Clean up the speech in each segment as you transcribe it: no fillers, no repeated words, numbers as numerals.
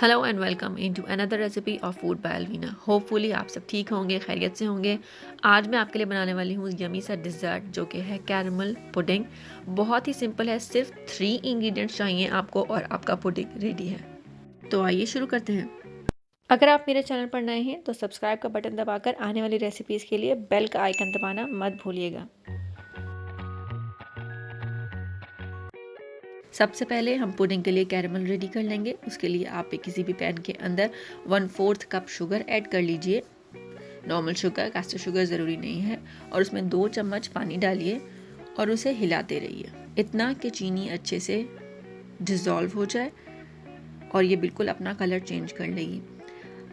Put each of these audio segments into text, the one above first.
Hello and welcome into another recipe of food by Alvina. Hopefully आप सब ठीक होंगे, खैरियत से होंगे। आज मैं आपके लिए बनाने वाली हूँ यमी सा डिज़र्ट जो कि है कैरमल पुडिंग। बहुत ही सिंपल है, सिर्फ 3 इंग्रेडिएंट्स चाहिए आपको और आपका पुडिंग रेडी है। तो आइए शुरू करते हैं। अगर आप मेरे चैनल पर नए हैं तो सब्सक्राइब का बटन दबाकर आने वाली रेसिपीज़ के लिए बेल का आइकन दबाना मत भूलिएगा। सबसे पहले हम पुडिंग के लिए कैरमल रेडी कर लेंगे। उसके लिए आप किसी भी पैन के अंदर 1/4 कप शुगर ऐड कर लीजिए। नॉर्मल शुगर, कैस्टर शुगर ज़रूरी नहीं है। और उसमें 2 चम्मच पानी डालिए और उसे हिलाते रहिए इतना कि चीनी अच्छे से डिज़ोल्व हो जाए और ये बिल्कुल अपना कलर चेंज कर लेगी।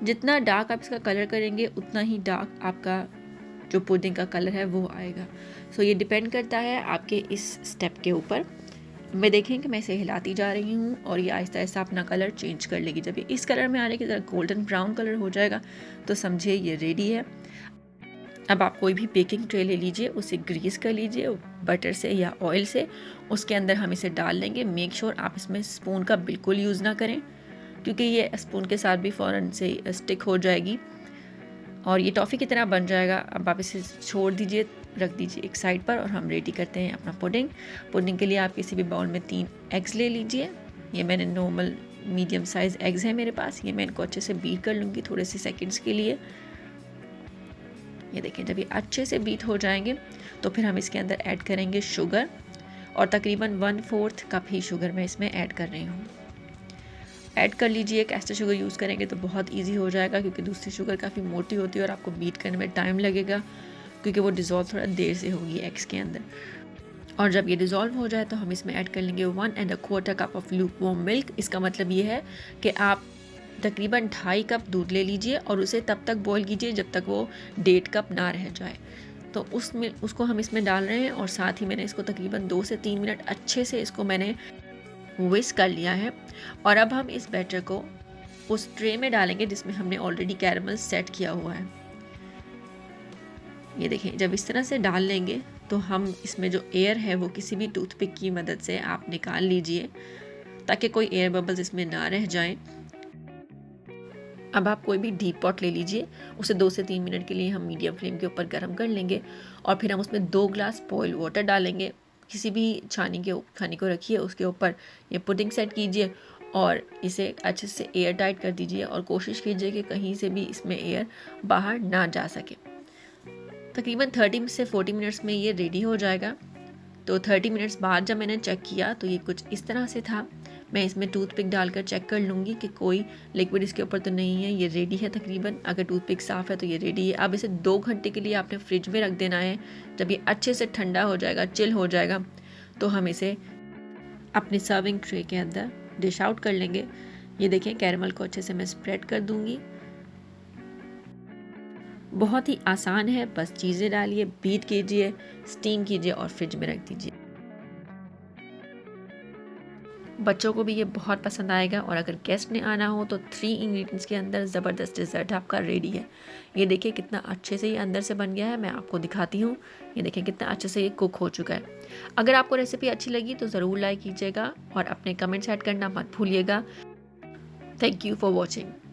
जितना डार्क आप इसका कलर करेंगे उतना ही डार्क आपका जो पुडिंग का कलर है वो आएगा। सो ये डिपेंड करता है आपके इस स्टेप के ऊपर। मैं देखें कि मैं इसे हिलाती जा रही हूँ और ये आहिस्ता आहिस्ता अपना कलर चेंज कर लेगी। जब ये इस कलर में आने की तरह गोल्डन ब्राउन कलर हो जाएगा तो समझिए ये रेडी है। अब आप कोई भी बेकिंग ट्रे ले लीजिए, उसे ग्रीस कर लीजिए बटर से या ऑयल से। उसके अंदर हम इसे डाल लेंगे। मेक श्योर आप इसमें स्पून का बिल्कुल यूज़ ना करें क्योंकि ये स्पून के साथ भी फ़ौरन से स्टिक हो जाएगी और ये टॉफ़ी की तरह बन जाएगा। अब आप इसे छोड़ दीजिए, रख दीजिए एक साइड पर और हम रेडी करते हैं अपना पुडिंग के लिए आप किसी भी बाउल में 3 एग्स ले लीजिए। ये मैंने नॉर्मल मीडियम साइज़ एग्स हैं मेरे पास। ये मैं इनको अच्छे से बीट कर लूँगी थोड़े से सेकंड्स के लिए। ये देखें, जब ये अच्छे से बीट हो जाएंगे तो फिर हम इसके अंदर ऐड करेंगे शुगर और तकरीबन 1/4 कप ही शुगर मैं इसमें ऐड कर रही हूँ। ऐड कर लीजिए। कैस्टर शुगर यूज़ करेंगे तो बहुत इजी हो जाएगा क्योंकि दूसरी शुगर काफ़ी मोटी होती है और आपको बीट करने में टाइम लगेगा क्योंकि वो डिज़ोल्व थोड़ा देर से होगी एग्स के अंदर। और जब ये डिज़ोल्व हो जाए तो हम इसमें ऐड कर लेंगे 1¼ कप ऑफ लूकवार्म मिल्क। इसका मतलब ये है कि आप तकरीबन 2.5 कप दूध ले लीजिए और उसे तब तक बॉईल कीजिए जब तक वो 1.5 कप ना रह जाए। तो उसको हम इसमें डाल रहे हैं और साथ ही मैंने इसको तकरीबन 2 से 3 मिनट अच्छे से इसको मैंने विस्क कर लिया है। और अब हम इस बैटर को उस ट्रे में डालेंगे जिसमें हमने ऑलरेडी कैरमल सेट किया हुआ है। ये देखें, जब इस तरह से डाल लेंगे तो हम इसमें जो एयर है वो किसी भी टूथपिक की मदद से आप निकाल लीजिए ताकि कोई एयर बबल्स इसमें ना रह जाएं। अब आप कोई भी डीप पॉट ले लीजिए, उसे 2 से 3 मिनट के लिए हम मीडियम फ्लेम के ऊपर गर्म कर लेंगे और फिर हम उसमें 2 ग्लास बॉइल्ड वाटर डालेंगे। किसी भी छानी को रखिए, उसके ऊपर ये पुडिंग सेट कीजिए और इसे अच्छे से एयर टाइट कर दीजिए और कोशिश कीजिए कि कहीं से भी इसमें एयर बाहर ना जा सके। तकरीबन 30 से 40 मिनट्स में ये रेडी हो जाएगा। तो 30 मिनट्स बाद जब मैंने चेक किया तो ये कुछ इस तरह से था। मैं इसमें टूथपिक डालकर चेक कर लूँगी कि कोई लिक्विड इसके ऊपर तो नहीं है। ये रेडी है तकरीबन। अगर टूथपिक साफ़ है तो ये रेडी है। अब इसे 2 घंटे के लिए आपने फ्रिज में रख देना है। जब ये अच्छे से ठंडा हो जाएगा, चिल हो जाएगा, तो हम इसे अपने सर्विंग ट्रे के अंदर डिश आउट कर लेंगे। ये देखें, कैरमल को अच्छे से मैं स्प्रेड कर दूँगी। बहुत ही आसान है, बस चीज़ें डालिए, बीट कीजिए, स्टीम कीजिए और फ्रिज में रख दीजिए। बच्चों को भी ये बहुत पसंद आएगा और अगर गेस्ट ने आना हो तो 3 इंग्रेडिएंट्स के अंदर ज़बरदस्त डिज़र्ट आपका रेडी है। ये देखिए कितना अच्छे से ये अंदर से बन गया है। मैं आपको दिखाती हूँ। ये देखिए कितना अच्छे से ये कुक हो चुका है। अगर आपको रेसिपी अच्छी लगी तो ज़रूर लाइक कीजिएगा और अपने कमेंट्स ऐड करना मत भूलिएगा। Thank you for watching.